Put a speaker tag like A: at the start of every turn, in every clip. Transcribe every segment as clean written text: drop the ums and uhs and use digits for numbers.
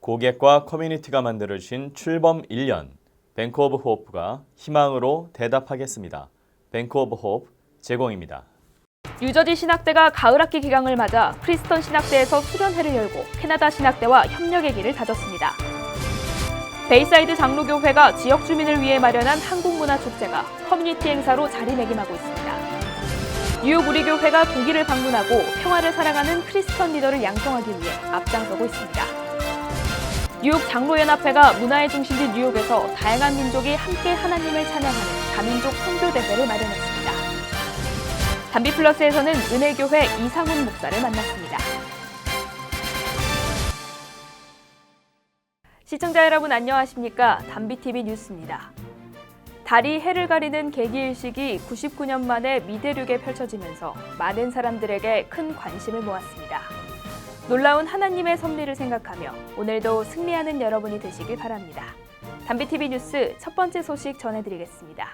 A: 고객과 커뮤니티가 만들어주신 출범 1년, 뱅크 오브 호프가 희망으로 대답하겠습니다. 뱅크 오브 호프 제공입니다.
B: 뉴저지 신학대가 가을학기 개강을 맞아 프리스턴 신학대에서 수련회를 열고 캐나다 신학대와 협력의 길을 다졌습니다. 베이사이드 장로교회가 지역 주민을 위해 마련한 한국문화축제가 커뮤니티 행사로 자리매김하고 있습니다. 뉴욕 우리교회가 독일을 방문하고 평화를 사랑하는 크리스천 리더를 양성하기 위해 앞장서고 있습니다. 뉴욕 장로연합회가 문화의 중심지 뉴욕에서 다양한 민족이 함께 하나님을 찬양하는 다민족 선교대회를 마련했습니다. 담비플러스에서는 은혜교회 이상훈 목사를 만났습니다. 시청자 여러분 안녕하십니까? 담비TV 뉴스입니다. 달이 해를 가리는 개기일식이 99년 만에 미대륙에 펼쳐지면서 많은 사람들에게 큰 관심을 모았습니다. 놀라운 하나님의 섭리를 생각하며 오늘도 승리하는 여러분이 되시길 바랍니다. 담비TV 뉴스 첫 번째 소식 전해드리겠습니다.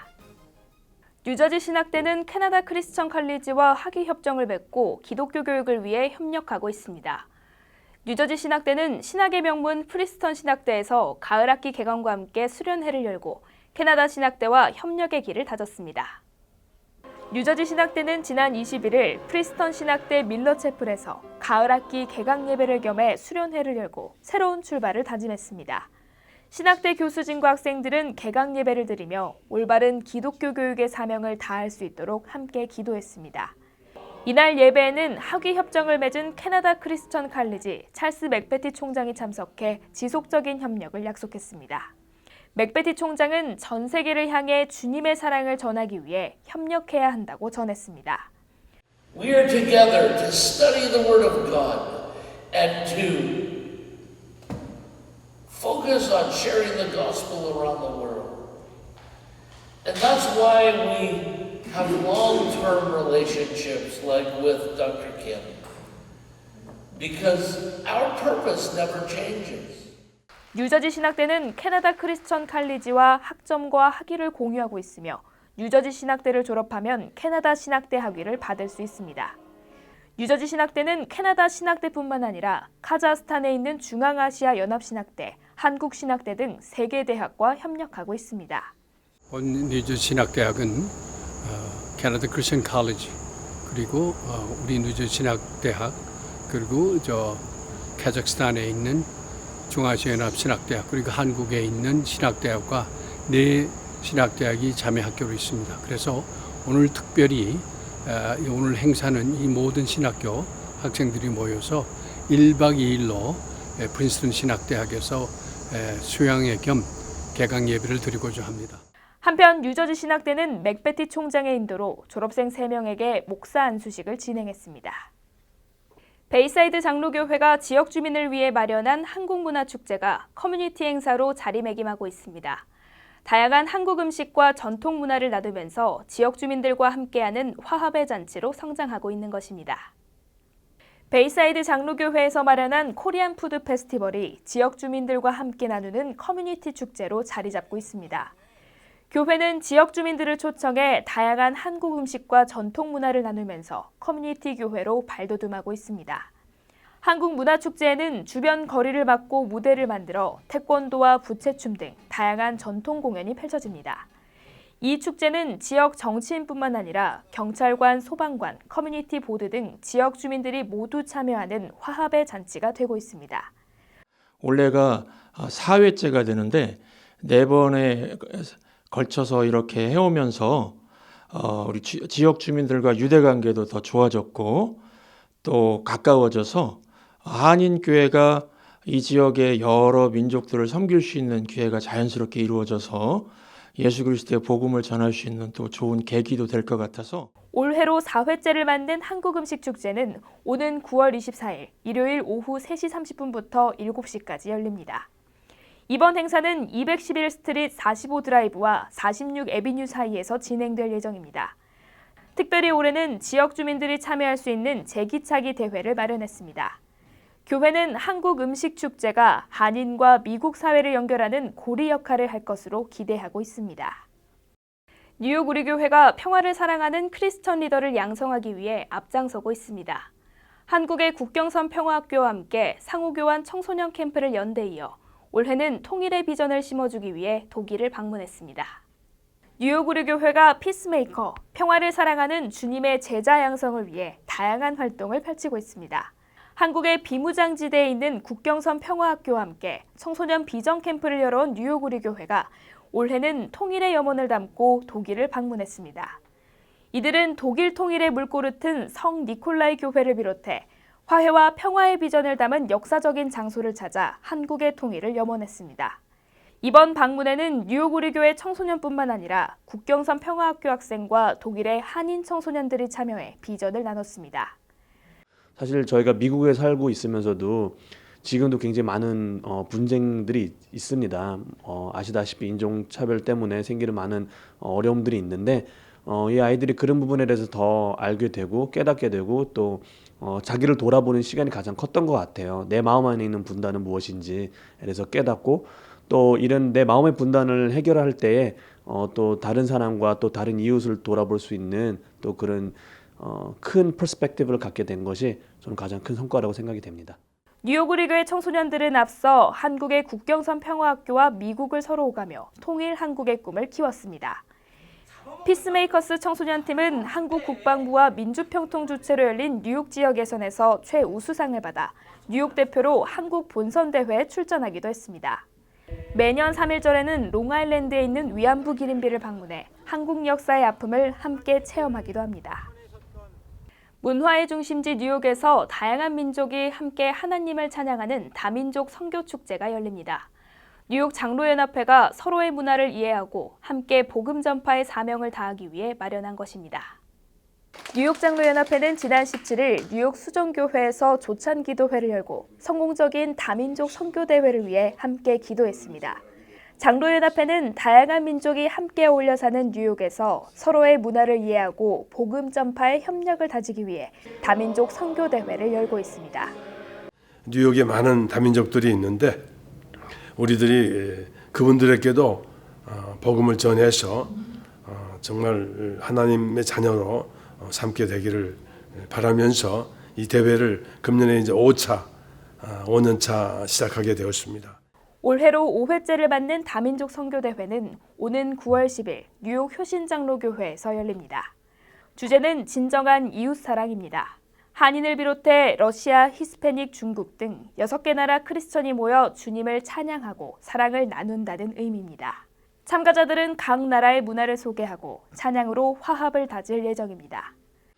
B: 뉴저지 신학대는 캐나다 크리스천 칼리지와 학위 협정을 맺고 기독교 교육을 위해 협력하고 있습니다. 뉴저지 신학대는 신학의 명문 프리스턴 신학대에서 가을학기 개강과 함께 수련회를 열고 캐나다 신학대와 협력의 길을 다졌습니다. 뉴저지 신학대는 지난 21일 프리스턴 신학대 밀러채플에서 가을학기 개강 예배를 겸해 수련회를 열고 새로운 출발을 다짐했습니다. 신학대 교수진과 학생들은 개강 예배를 드리며 올바른 기독교 교육의 사명을 다할 수 있도록 함께 기도했습니다. 이날 예배에는 학위 협정을 맺은 캐나다 크리스천 칼리지 찰스 맥베티 총장이 참석해 지속적인 협력을 약속했습니다. 맥베티 총장은 전 세계를 향해 주님의 사랑을 전하기 위해 협력해야 한다고 전했습니다.
C: We are together to study the Word of God and to focus on sharing the gospel around the world. And that's why we have long-term relationships like with Dr. Kim. Because our purpose never changes.
B: 뉴저지 신학대는 캐나다 크리스천 칼리지와 학점과 학위를 공유하고 있으며 뉴저지 신학대를 졸업하면 캐나다 신학대 학위를 받을 수 있습니다. 뉴저지 신학대는 캐나다 신학대뿐만 아니라 카자흐스탄에 있는 중앙아시아 연합신학대, 한국신학대 등 3개 대학과 협력하고 있습니다.
D: 본 뉴저지 신학대학은 캐나다 크리스천 칼리지 그리고 우리 뉴저지 신학대학 그리고 카자흐스탄에 있는 중앙아시아 연합신학대학 그리고 한국에 있는 신학대학과 4 신학대학이 자매 학교로 있습니다. 그래서 오늘 특별히 오늘 행사는 이 모든 신학교 학생들이 모여서 1박 2일로 프린스턴 신학대학에서 수양회 겸 개강 예배를 드리고자 합니다.
B: 한편 뉴저지 신학대는 맥베티 총장의 인도로 졸업생 3명에게 목사 안수식을 진행했습니다. 베이사이드 장로교회가 지역 주민을 위해 마련한 한국문화축제가 커뮤니티 행사로 자리매김하고 있습니다. 다양한 한국 음식과 전통 문화를 나누면서 지역 주민들과 함께하는 화합의 잔치로 성장하고 있는 것입니다. 베이사이드 장로교회에서 마련한 코리안 푸드 페스티벌이 지역 주민들과 함께 나누는 커뮤니티 축제로 자리 잡고 있습니다. 교회는 지역 주민들을 초청해 다양한 한국 음식과 전통 문화를 나누면서 커뮤니티 교회로 발돋움하고 있습니다. 한국문화축제에는 주변 거리를 막고 무대를 만들어 태권도와 부채춤 등 다양한 전통 공연이 펼쳐집니다. 이 축제는 지역 정치인뿐만 아니라 경찰관, 소방관, 커뮤니티 보드 등 지역 주민들이 모두 참여하는 화합의 잔치가 되고 있습니다.
E: 올해가 4회째가 되는데 4번에 걸쳐서 이렇게 해오면서 우리 지역 주민들과 유대관계도 더 좋아졌고 또 가까워져서 한인교회가 이 지역의 여러 민족들을 섬길 수 있는 기회가 자연스럽게 이루어져서 예수 그리스도의 복음을 전할 수 있는 또 좋은 계기도 될 것 같아서
B: 올해로 4회째를 맞는 한국음식축제는 오는 9월 24일 일요일 오후 3시 30분부터 7시까지 열립니다. 이번 행사는 211 스트릿 45 드라이브와 46 애비뉴 사이에서 진행될 예정입니다. 특별히 올해는 지역 주민들이 참여할 수 있는 제기차기 대회를 마련했습니다. 교회는 한국음식축제가 한인과 미국 사회를 연결하는 고리 역할을 할 것으로 기대하고 있습니다. 뉴욕 우리교회가 평화를 사랑하는 크리스천 리더를 양성하기 위해 앞장서고 있습니다. 한국의 국경선 평화학교와 함께 상호교환 청소년 캠프를 연 데 이어 올해는 통일의 비전을 심어주기 위해 독일을 방문했습니다. 뉴욕 우리교회가 피스메이커, 평화를 사랑하는 주님의 제자 양성을 위해 다양한 활동을 펼치고 있습니다. 한국의 비무장지대에 있는 국경선 평화학교와 함께 청소년 비전 캠프를 열어온 뉴욕 우리교회가 올해는 통일의 염원을 담고 독일을 방문했습니다. 이들은 독일 통일의 물꼬를 튼 성 니콜라이 교회를 비롯해 화해와 평화의 비전을 담은 역사적인 장소를 찾아 한국의 통일을 염원했습니다. 이번 방문에는 뉴욕 우리교회 청소년뿐만 아니라 국경선 평화학교 학생과 독일의 한인 청소년들이 참여해 비전을 나눴습니다.
F: 사실 저희가 미국에 살고 있으면서도 지금도 굉장히 많은 분쟁들이 있습니다. 아시다시피 인종차별 때문에 생기는 많은 어려움들이 있는데 이 아이들이 그런 부분에 대해서 더 알게 되고 깨닫게 되고 또 자기를 돌아보는 시간이 가장 컸던 것 같아요. 내 마음 안에 있는 분단은 무엇인지에 대해서 깨닫고 또 이런 내 마음의 분단을 해결할 때에 또 다른 사람과 또 다른 이웃을 돌아볼 수 있는 또 그런 큰 퍼스펙티브를 갖게 된 것이 저는 가장 큰 성과라고 생각이 됩니다.
B: 뉴욕 우리교회 청소년들은 앞서 한국의 국경선 평화학교와 미국을 서로 오가며 통일 한국의 꿈을 키웠습니다. 피스메이커스 청소년팀은 한국 국방부와 민주평통 주최로 열린 뉴욕 지역 예선에서 최우수상을 받아 뉴욕 대표로 한국 본선 대회에 출전하기도 했습니다. 매년 3.1절에는 롱아일랜드에 있는 위안부 기린비를 방문해 한국 역사의 아픔을 함께 체험하기도 합니다. 문화의 중심지 뉴욕에서 다양한 민족이 함께 하나님을 찬양하는 다민족 선교 축제가 열립니다. 뉴욕 장로연합회가 서로의 문화를 이해하고 함께 복음 전파의 사명을 다하기 위해 마련한 것입니다. 뉴욕 장로연합회는 지난 17일 뉴욕 수정교회에서 조찬 기도회를 열고 성공적인 다민족 선교 대회를 위해 함께 기도했습니다. 장로연합회는 다양한 민족이 함께 어울려 사는 뉴욕에서 서로의 문화를 이해하고 복음 전파의 협력을 다지기 위해 다민족 선교 대회를 열고 있습니다.
G: 뉴욕에 많은 다민족들이 있는데 우리들이 그분들에게도 복음을 전해서 정말 하나님의 자녀로 삼게 되기를 바라면서 이 대회를 금년에 이제 5년차 시작하게 되었습니다.
B: 올해로 5회째를 맞는 다민족 선교대회는 오는 9월 10일 뉴욕 효신장로교회에서 열립니다. 주제는 진정한 이웃사랑입니다. 한인을 비롯해 러시아, 히스패닉, 중국 등 6개 나라 크리스천이 모여 주님을 찬양하고 사랑을 나눈다는 의미입니다. 참가자들은 각 나라의 문화를 소개하고 찬양으로 화합을 다질 예정입니다.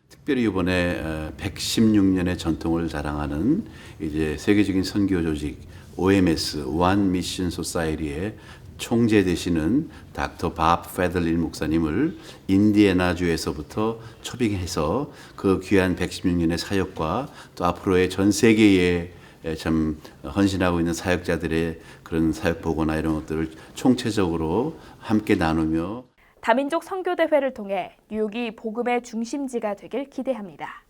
H: 특별히 이번에 116년의 전통을 자랑하는 이제 세계적인 선교 조직 OMS One Mission Society의 총재 되시는 닥터 밥 페들린 목사님을 인디애나주에서부터 초빙해서 그 귀한 116년의 사역과 또 앞으로의 전 세계에 참 헌신하고 있는 사역자들의 그런 사역 보고나 이런 것들을 총체적으로 함께 나누며
B: 다민족 선교대회를 통해 뉴욕이 복음의 중심지가 되길 기대합니다.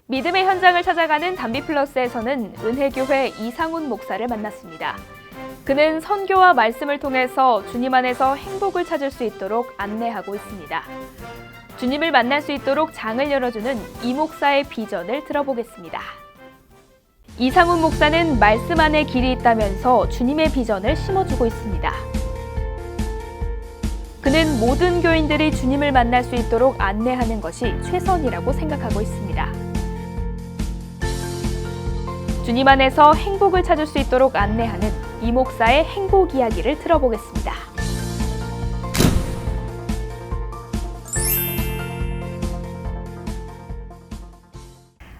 B: 믿음의 현장을 찾아가는 담비플러스에서는 은혜교회 이상훈 목사를 만났습니다. 그는 선교와 말씀을 통해서 주님 안에서 행복을 찾을 수 있도록 안내하고 있습니다. 주님을 만날 수 있도록 장을 열어주는 이 목사의 비전을 들어보겠습니다. 이상훈 목사는 말씀 안에 길이 있다면서 주님의 비전을 심어주고 있습니다. 그는 모든 교인들이 주님을 만날 수 있도록 안내하는 것이 최선이라고 생각하고 있습니다. 주님 안에서 행복을 찾을 수 있도록 안내하는 이 목사의 행복 이야기를 들어보겠습니다.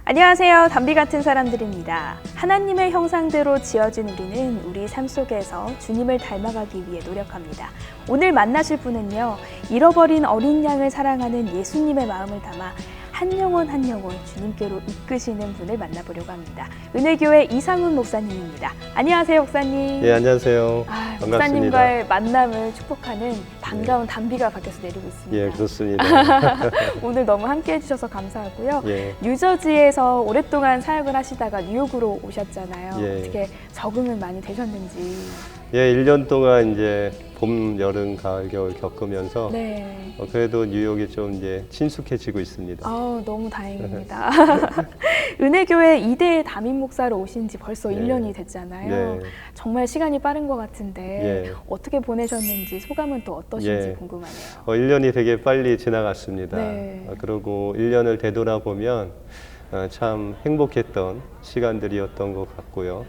B: 안녕하세요. 담비 같은 사람들입니다. 하나님의 형상대로 지어진 우리는 우리 삶 속에서 주님을 닮아가기 위해 노력합니다. 오늘 만나실 분은요, 잃어버린 어린 양을 사랑하는 예수님의 마음을 담아 한 영혼 한 영혼 주님께로 이끄시는 분을 만나보려고 합니다. 은혜교회 이상훈 목사님입니다. 안녕하세요, 목사님.
I: 예, 안녕하세요.
B: 반갑습니다.
I: 반갑습니다.
B: 목사님과의 만남을 축복하는 반가운 단비가 밖에서 내리고 있습니다.
I: 예, 그렇습니다.
B: 오늘 너무 함께해 주셔서 감사하고요.
I: 예.
B: 뉴저지에서 오랫동안 사역을 하시다가 뉴욕으로 오셨잖아요.
I: 예.
B: 어떻게 적응을 많이 되셨는지.
I: 예, 1년 동안 이제 봄, 여름, 가을, 겨울 겪으면서
B: 네.
I: 그래도 뉴욕이 좀 이제 친숙해지고 있습니다.
B: 너무 다행입니다. 은혜교회 2대 담임 목사로 오신 지 벌써
I: 네.
B: 1년이 됐잖아요.
I: 네.
B: 정말 시간이 빠른 것 같은데
I: 예.
B: 어떻게 보내셨는지 소감은 또 어떠신지
I: 예.
B: 궁금하네요.
I: 1년이 되게 빨리 지나갔습니다.
B: 네.
I: 그리고 1년을 되돌아보면 참 행복했던 시간들이었던 것 같고요.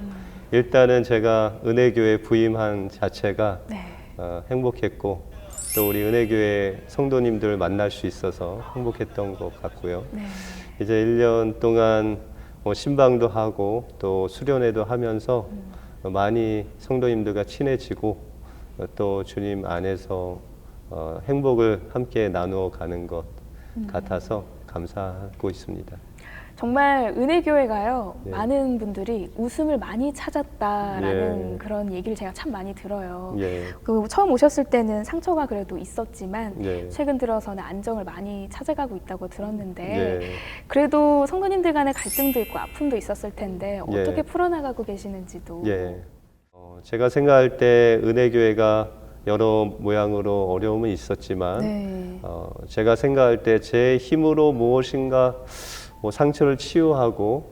I: 일단은 제가 은혜교회 부임한 자체가
B: 네.
I: 행복했고 또 우리 은혜교회 성도님들 만날 수 있어서 행복했던 것 같고요.
B: 네.
I: 이제 1년 동안 신방도 하고 또 수련회도 하면서 많이 성도님들과 친해지고 또 주님 안에서 행복을 함께 나누어 가는 것 같아서 감사하고 있습니다.
B: 정말 은혜교회가요,
I: 예.
B: 많은 분들이 웃음을 많이 찾았다라는
I: 예.
B: 그런 얘기를 제가 참 많이 들어요.
I: 예,
B: 처음 오셨을 때는 상처가 그래도 있었지만
I: 예,
B: 최근 들어서는 안정을 많이 찾아가고 있다고 들었는데
I: 예.
B: 그래도 성도님들 간의 갈등도 있고 아픔도 있었을 텐데
I: 예.
B: 어떻게 풀어나가고 계시는지도.
I: 예. 제가 생각할 때 은혜교회가 여러 모양으로 어려움은 있었지만
B: 네.
I: 제가 생각할 때 제 힘으로 무엇인가 상처를 치유하고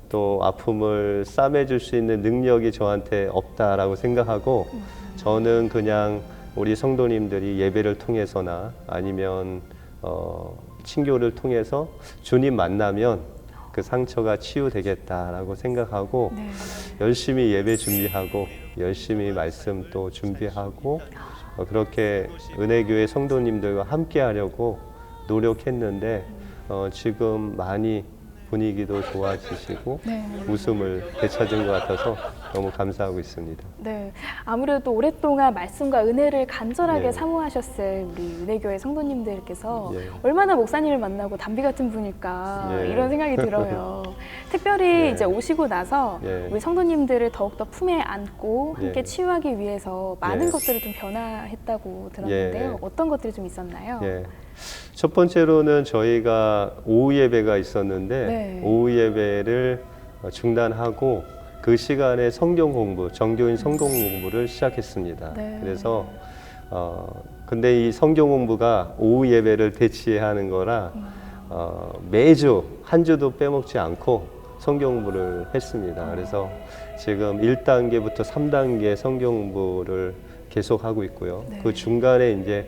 I: 또 아픔을 싸매줄 수 있는 능력이 저한테 없다라고 생각하고 저는 그냥 우리 성도님들이 예배를 통해서나 아니면 친교를 통해서 주님 만나면 그 상처가 치유되겠다라고 생각하고
B: 네.
I: 열심히 예배 준비하고 열심히 말씀 또 준비하고 그렇게 은혜교회 성도님들과 함께 하려고 노력했는데 지금 많이 분위기도 좋아지시고
B: 네.
I: 웃음을 되찾은 것 같아서 너무 감사하고 있습니다.
B: 네, 아무래도 오랫동안 말씀과 은혜를 간절하게
I: 예.
B: 사모하셨을 우리 은혜교회 성도님들께서
I: 예.
B: 얼마나 목사님을 만나고 담비 같은 분일까
I: 예.
B: 이런 생각이 들어요. 특별히
I: 예.
B: 이제 오시고 나서
I: 예.
B: 우리 성도님들을 더욱더 품에 안고 함께
I: 예.
B: 치유하기 위해서 많은
I: 예.
B: 것들을 좀 변화했다고 들었는데요.
I: 예.
B: 어떤 것들이 좀 있었나요?
I: 예. 첫 번째로는 저희가 오후 예배가 있었는데
B: 네.
I: 오후 예배를 중단하고 그 시간에 성경 공부, 정교인 성경 공부를 시작했습니다.
B: 네.
I: 그래서 근데 이 성경 공부가 오후 예배를 대치하는 거라 매주 한 주도 빼먹지 않고 성경 공부를 했습니다. 그래서 지금 1단계부터 3단계 성경 공부를 계속하고 있고요.
B: 네.
I: 그 중간에 이제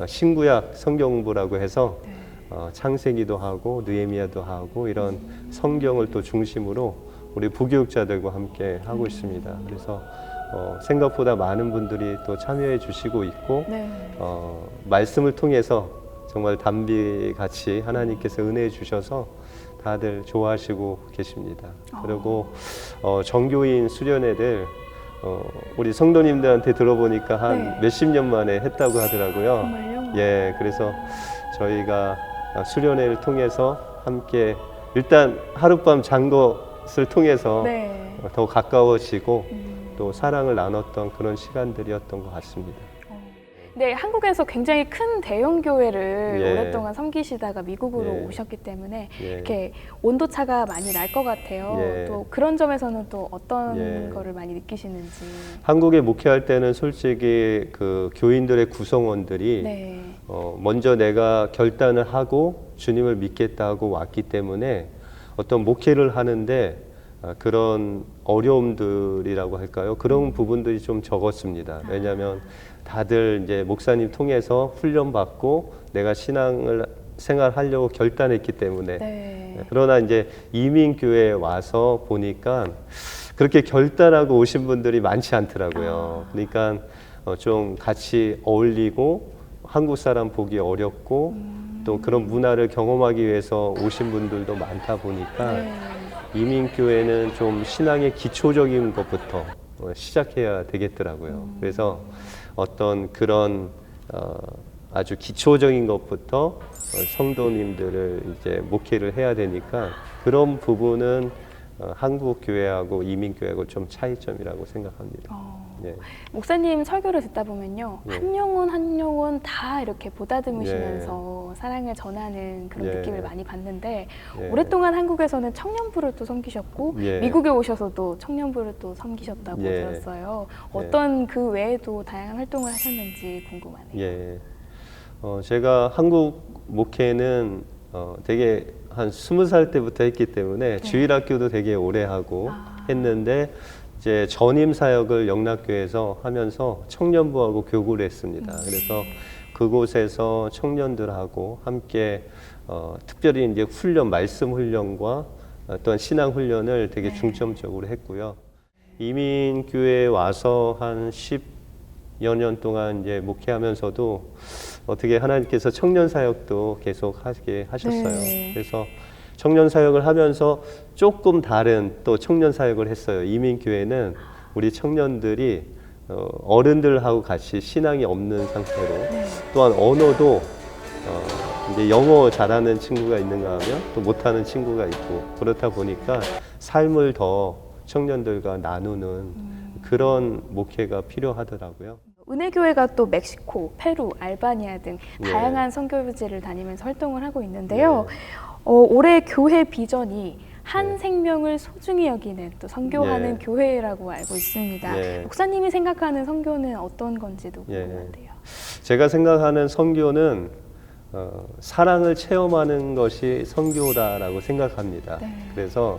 I: 신구약 성경 공부라고 해서
B: 네.
I: 창세기도 하고 느헤미야도 하고 이런 성경을 또 중심으로 우리 부교육자들과 함께 하고 있습니다. 그래서 생각보다 많은 분들이 또 참여해 주시고 있고
B: 네.
I: 말씀을 통해서 정말 담비 같이 하나님께서 은혜해 주셔서 다들 좋아하시고 계십니다. 그리고 정교인 수련회들 우리 성도님들한테 들어보니까 한
B: 네.
I: 몇십 년 만에 했다고 하더라고요.
B: 정말요?
I: 예, 그래서 저희가 수련회를 통해서 함께 일단 하룻밤 잔 것을 통해서
B: 네.
I: 더 가까워지고 또 사랑을 나눴던 그런 시간들이었던 것 같습니다.
B: 네, 한국에서 굉장히 큰 대형 교회를
I: 예.
B: 오랫동안 섬기시다가 미국으로
I: 예.
B: 오셨기 때문에
I: 예.
B: 이렇게 온도 차가 많이 날 것 같아요.
I: 예.
B: 또 그런 점에서는 또 어떤
I: 예.
B: 거를 많이 느끼시는지.
I: 한국에 목회할 때는 솔직히 그 교인들의 구성원들이
B: 네.
I: 먼저 내가 결단을 하고 주님을 믿겠다고 왔기 때문에 어떤 목회를 하는데 그런 어려움들이라고 할까요? 그런 부분들이 좀 적었습니다. 왜냐하면 다들 이제 목사님 통해서 훈련받고 내가 신앙을 생활하려고 결단했기 때문에
B: 네.
I: 그러나 이제 이민교회에 와서 보니까 그렇게 결단하고 오신 분들이 많지 않더라고요. 그러니까 좀 같이 어울리고 한국 사람 보기 어렵고 또 그런 문화를 경험하기 위해서 오신 분들도 많다 보니까
B: 네.
I: 이민교회는 좀 신앙의 기초적인 것부터 시작해야 되겠더라고요. 그래서 어떤 그런 아주 기초적인 것부터 성도님들을 이제 목회를 해야 되니까 그런 부분은 한국 교회하고 이민 교회하고 좀 차이점이라고 생각합니다. 예.
B: 목사님 설교를 듣다 보면요,
I: 예.
B: 한 영혼 다 이렇게 보다듬으시면서 사랑을 전하는 그런
I: 예.
B: 느낌을 많이 받는데
I: 예.
B: 오랫동안 한국에서는 청년부를 또 섬기셨고
I: 예.
B: 미국에 오셔서도 청년부를 또 섬기셨다고
I: 예.
B: 들었어요. 어떤 그 외에도 다양한 활동을 하셨는지 궁금하네요.
I: 예. 제가 한국 목회는 되게 한 20살 때부터 했기 때문에 주일학교도 되게 오래 하고 했는데 이제 전임 사역을 영락교회에서 하면서 청년부하고 교구를 했습니다. 그래서 그곳에서 청년들하고 함께 특별히 이제 훈련, 말씀 훈련과 또한 신앙 훈련을 되게 중점적으로 했고요. 이민교회에 와서 한 10여 년 동안 이제 목회하면서도 어떻게 하나님께서 청년 사역도 계속 하게 하셨어요.
B: 네.
I: 그래서 청년 사역을 하면서 조금 다른 또 청년 사역을 했어요. 이민교회는 우리 청년들이 어른들하고 같이 신앙이 없는 상태로 또한 언어도 이제 영어 잘하는 친구가 있는가 하면 또 못하는 친구가 있고 그렇다 보니까 삶을 더 청년들과 나누는 그런 목회가 필요하더라고요.
B: 은혜교회가 또 멕시코, 페루, 알바니아 등 다양한 선교지를 다니면서 활동을 하고 있는데요. 올해 교회 비전이 한 생명을 소중히 여기는 또 선교하는 교회라고 알고 있습니다. 목사님이 생각하는 선교는 어떤 건지도 궁금한데요.
I: 제가 생각하는 선교는 사랑을 체험하는 것이 선교다라고 생각합니다. 그래서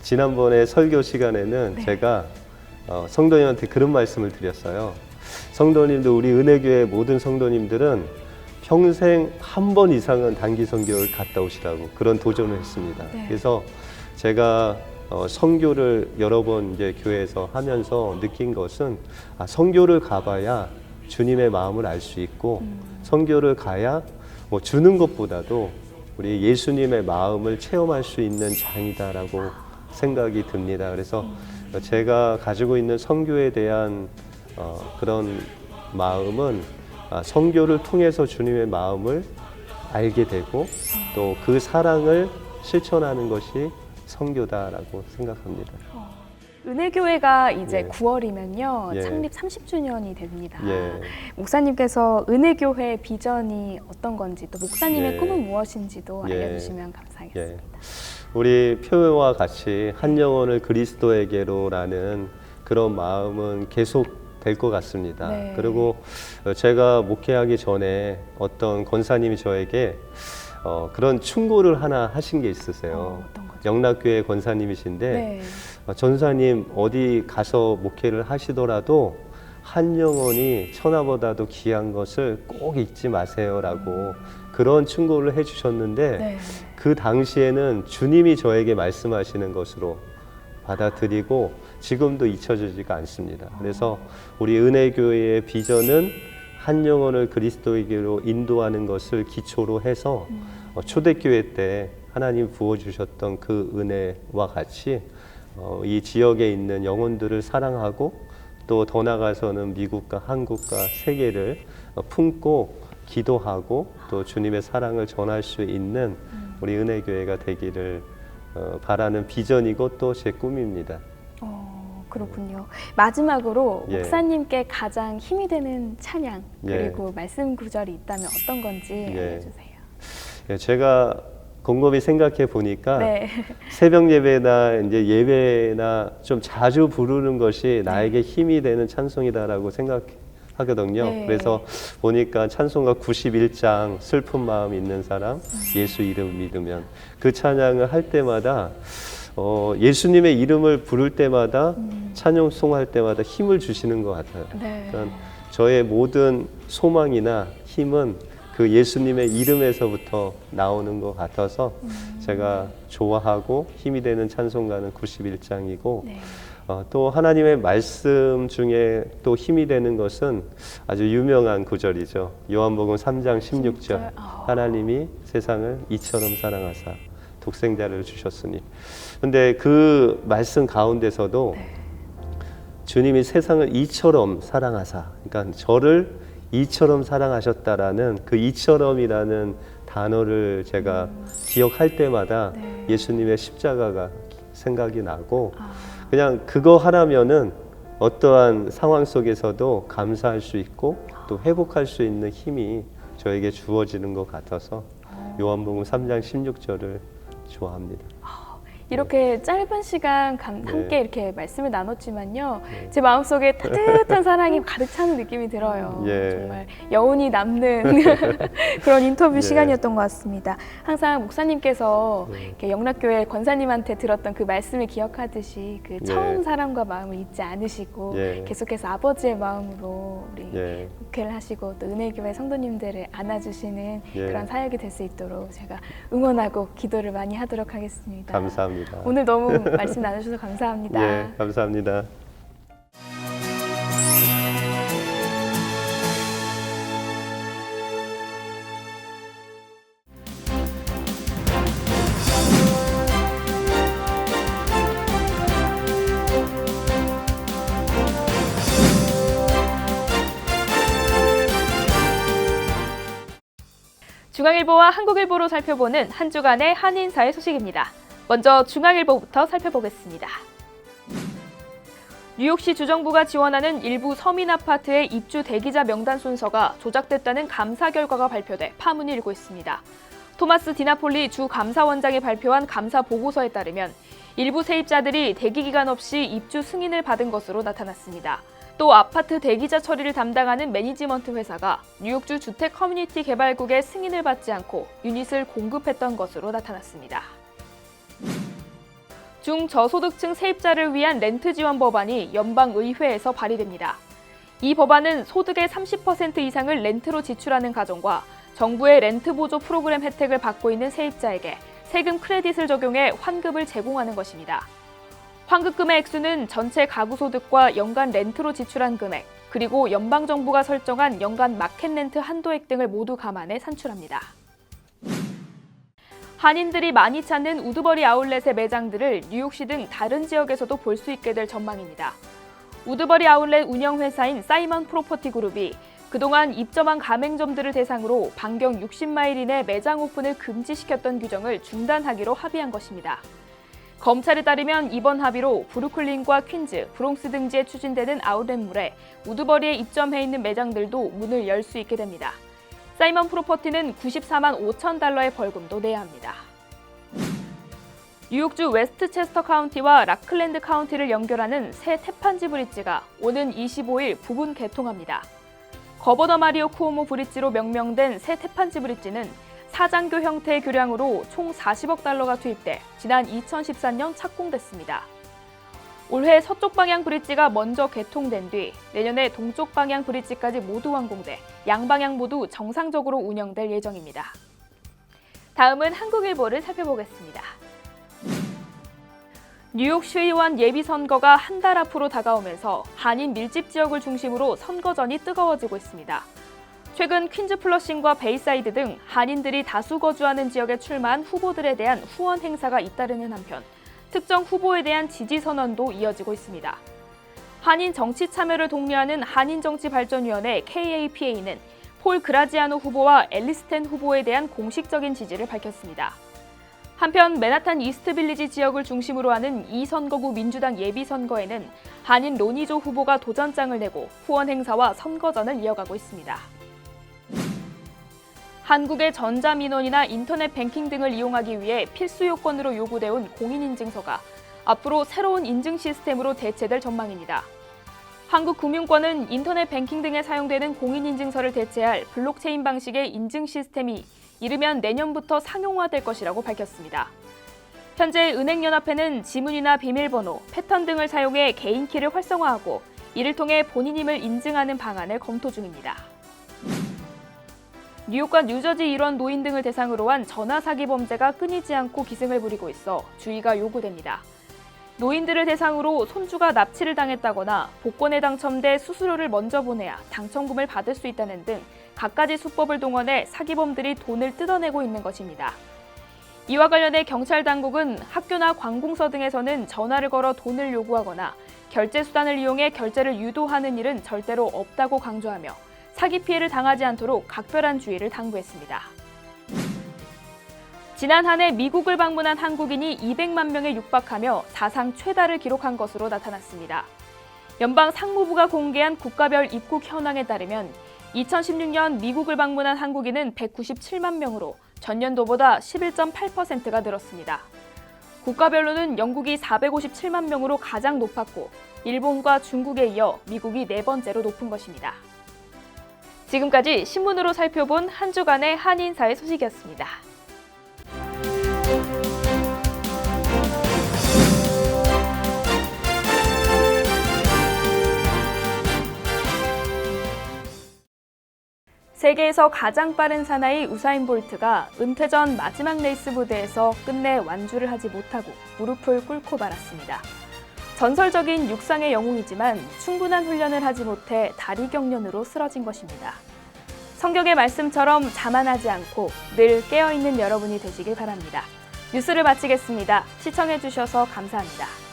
I: 지난번에 설교 시간에는 제가 성도님한테 그런 말씀을 드렸어요. 성도님들, 우리 은혜교회 모든 성도님들은 평생 한 번 이상은 단기 선교를 갔다 오시라고 그런 도전을 했습니다. 그래서 제가 선교를 여러 번 이제 교회에서 하면서 느낀 것은 선교를 가봐야 주님의 마음을 알 수 있고 선교를 가야 뭐 주는 것보다도 우리 예수님의 마음을 체험할 수 있는 장이다라고 생각이 듭니다. 그래서 제가 가지고 있는 선교에 대한 그런 마음은 선교를 통해서 주님의 마음을 알게 되고 또 그 사랑을 실천하는 것이 선교다라고 생각합니다.
B: 은혜교회가 이제 9월이면요 창립 30주년이 됩니다.
I: 예.
B: 목사님께서 은혜교회 비전이 어떤 건지 또 목사님의 꿈은 무엇인지도 알려주시면 감사하겠습니다.
I: 우리 표현과 같이 한 영혼을 그리스도에게로라는 그런 마음은 계속 될 것 같습니다. 그리고 제가 목회하기 전에 어떤 권사님이 저에게 그런 충고를 하나 하신 게 있으세요. 영락교회 권사님이신데 전사님 어디 가서 목회를 하시더라도 한 영혼이 천하보다도 귀한 것을 꼭 잊지 마세요라고 그런 충고를 해주셨는데 그 당시에는 주님이 저에게 말씀하시는 것으로 받아들이고 지금도 잊혀지지가 않습니다. 그래서 우리 은혜교회의 비전은 한 영혼을 그리스도에게로 인도하는 것을 기초로 해서 초대교회 때 하나님 부어주셨던 그 은혜와 같이 이 지역에 있는 영혼들을 사랑하고 또 더 나아가서는 미국과 한국과 세계를 품고 기도하고 또 주님의 사랑을 전할 수 있는 우리 은혜교회가 되기를 바라는 비전이고 또 제 꿈입니다.
B: 그렇군요. 마지막으로 목사님께 가장 힘이 되는 찬양 그리고 말씀 구절이 있다면 어떤 건지 알려주세요.
I: 제가 곰곰이 생각해 보니까 새벽 예배나 이제 예배나 좀 자주 부르는 것이 나에게 힘이 되는 찬송이다라고 생각하거든요. 그래서 보니까 찬송가 91장 슬픈 마음 있는 사람 예수 이름 믿으면 그 찬양을 할 때마다 예수님의 이름을 부를 때마다 찬송할 때마다 힘을 주시는 것 같아요. 그러니까 저의 모든 소망이나 힘은 그 예수님의 이름에서부터 나오는 것 같아서 제가 좋아하고 힘이 되는 찬송가는 91장이고 또 하나님의 말씀 중에 또 힘이 되는 것은 아주 유명한 구절이죠. 요한복음 3장 16절 하나님이 세상을 이처럼 사랑하사 독생자를 주셨으니. 근데 그 말씀 가운데서도 주님이 세상을 이처럼 사랑하사, 그러니까 저를 이처럼 사랑하셨다라는 그 이처럼이라는 단어를 제가 기억할 때마다
B: 네.
I: 예수님의 십자가가 생각이 나고 그냥 그거 하나면은 어떠한 상황 속에서도 감사할 수 있고 또 회복할 수 있는 힘이 저에게 주어지는 것 같아서 요한복음 3장 16절을 좋아합니다.
B: 이렇게 짧은 시간
I: 네.
B: 함께 이렇게 말씀을 나눴지만요. 제 마음속에 따뜻한 사랑이 가득 차는 느낌이 들어요.
I: 예.
B: 정말 여운이 남는 그런 인터뷰
I: 네.
B: 시간이었던 것 같습니다. 항상 목사님께서 이렇게 영락교회 권사님한테 들었던 그 말씀을 기억하듯이 그 처음 사랑과 마음을 잊지 않으시고
I: 예.
B: 계속해서 아버지의 마음으로 우리
I: 예.
B: 목회를 하시고 또 은혜교회 성도님들을 안아주시는
I: 예.
B: 그런 사역이 될 수 있도록 제가 응원하고 기도를 많이 하도록 하겠습니다.
I: 감사합니다.
B: 오늘 너무 말씀 나눠주셔서 감사합니다.
I: 예, 감사합니다.
B: 중앙일보와 한국일보로 살펴보는 한 주간의 한인사회 소식입니다. 먼저 중앙일보부터 살펴보겠습니다. 뉴욕시 주정부가 지원하는 일부 서민 아파트의 입주 대기자 명단 순서가 조작됐다는 감사 결과가 발표돼 파문이 일고 있습니다. 토마스 디나폴리 주 감사원장이 발표한 감사 보고서에 따르면 일부 세입자들이 대기 기간 없이 입주 승인을 받은 것으로 나타났습니다. 또 아파트 대기자 처리를 담당하는 매니지먼트 회사가 뉴욕주 주택 커뮤니티 개발국의 승인을 받지 않고 유닛을 공급했던 것으로 나타났습니다. 중저소득층 세입자를 위한 렌트 지원 법안이 연방의회에서 발의됩니다. 이 법안은 소득의 30% 이상을 렌트로 지출하는 가정과 정부의 렌트 보조 프로그램 혜택을 받고 있는 세입자에게 세금 크레딧을 적용해 환급을 제공하는 것입니다. 환급금의 액수는 전체 가구 소득과 연간 렌트로 지출한 금액, 그리고 연방정부가 설정한 연간 마켓 렌트 한도액 등을 모두 감안해 산출합니다. 한인들이 많이 찾는 우드버리 아울렛의 매장들을 뉴욕시 등 다른 지역에서도 볼 수 있게 될 전망입니다. 우드버리 아울렛 운영회사인 사이먼 프로퍼티 그룹이 그동안 입점한 가맹점들을 대상으로 반경 60마일 이내 매장 오픈을 금지시켰던 규정을 중단하기로 합의한 것입니다. 검찰에 따르면 이번 합의로 브루클린과 퀸즈, 브롱스 등지에 추진되는 아울렛물에 우드버리에 입점해 있는 매장들도 문을 열 수 있게 됩니다. 사이먼 프로퍼티는 94만 5천 달러의 벌금도 내야 합니다. 뉴욕주 웨스트체스터 카운티와 라클랜드 카운티를 연결하는 새 태판지 브릿지가 오는 25일 부분 개통합니다. 거버너 마리오 쿠오모 브릿지로 명명된 새 태판지 브릿지는 사장교 형태의 교량으로 총 40억 달러가 투입돼 지난 2014년 착공됐습니다. 올해 서쪽 방향 브릿지가 먼저 개통된 뒤 내년에 동쪽 방향 브릿지까지 모두 완공돼 양방향 모두 정상적으로 운영될 예정입니다. 다음은 한국일보를 살펴보겠습니다. 뉴욕 시의원 예비선거가 한 달 앞으로 다가오면서 한인 밀집 지역을 중심으로 선거전이 뜨거워지고 있습니다. 최근 퀸즈 플러싱과 베이사이드 등 한인들이 다수 거주하는 지역에 출마한 후보들에 대한 후원 행사가 잇따르는 한편 특정 후보에 대한 지지 선언도 이어지고 있습니다. 한인 정치 참여를 독려하는 한인정치발전위원회 KAPA는 폴 그라지아노 후보와 앨리스텐 후보에 대한 공식적인 지지를 밝혔습니다. 한편 맨하탄 이스트빌리지 지역을 중심으로 하는 이 선거구 민주당 예비선거에는 한인 로니조 후보가 도전장을 내고 후원 행사와 선거전을 이어가고 있습니다. 한국의 전자민원이나 인터넷 뱅킹 등을 이용하기 위해 필수 요건으로 요구돼온 공인인증서가 앞으로 새로운 인증 시스템으로 대체될 전망입니다. 한국금융권은 인터넷 뱅킹 등에 사용되는 공인인증서를 대체할 블록체인 방식의 인증 시스템이 이르면 내년부터 상용화될 것이라고 밝혔습니다. 현재 은행연합회는 지문이나 비밀번호, 패턴 등을 사용해 개인키를 활성화하고 이를 통해 본인임을 인증하는 방안을 검토 중입니다. 뉴욕과 뉴저지 일원 노인 등을 대상으로 한 전화 사기 범죄가 끊이지 않고 기승을 부리고 있어 주의가 요구됩니다. 노인들을 대상으로 손주가 납치를 당했다거나 복권에 당첨돼 수수료를 먼저 보내야 당첨금을 받을 수 있다는 등 갖가지 수법을 동원해 사기범들이 돈을 뜯어내고 있는 것입니다. 이와 관련해 경찰 당국은 학교나 관공서 등에서는 전화를 걸어 돈을 요구하거나 결제 수단을 이용해 결제를 유도하는 일은 절대로 없다고 강조하며 사기 피해를 당하지 않도록 각별한 주의를 당부했습니다. 지난 한 해 미국을 방문한 한국인이 200만 명에 육박하며 사상 최다를 기록한 것으로 나타났습니다. 연방 상무부가 공개한 국가별 입국 현황에 따르면 2016년 미국을 방문한 한국인은 197만 명으로 전년도보다 11.8%가 늘었습니다. 국가별로는 영국이 457만 명으로 가장 높았고 일본과 중국에 이어 미국이 네 번째로 높은 것입니다. 지금까지 신문으로 살펴본 한 주간의 한인사회 소식이었습니다. 세계에서 가장 빠른 사나이 우사인 볼트가 은퇴 전 마지막 레이스 무대에서 끝내 완주를 하지 못하고 무릎을 꿇고 말았습니다. 전설적인 육상의 영웅이지만 충분한 훈련을 하지 못해 다리 경련으로 쓰러진 것입니다. 성경의 말씀처럼 자만하지 않고 늘 깨어있는 여러분이 되시길 바랍니다. 뉴스를 마치겠습니다. 시청해주셔서 감사합니다.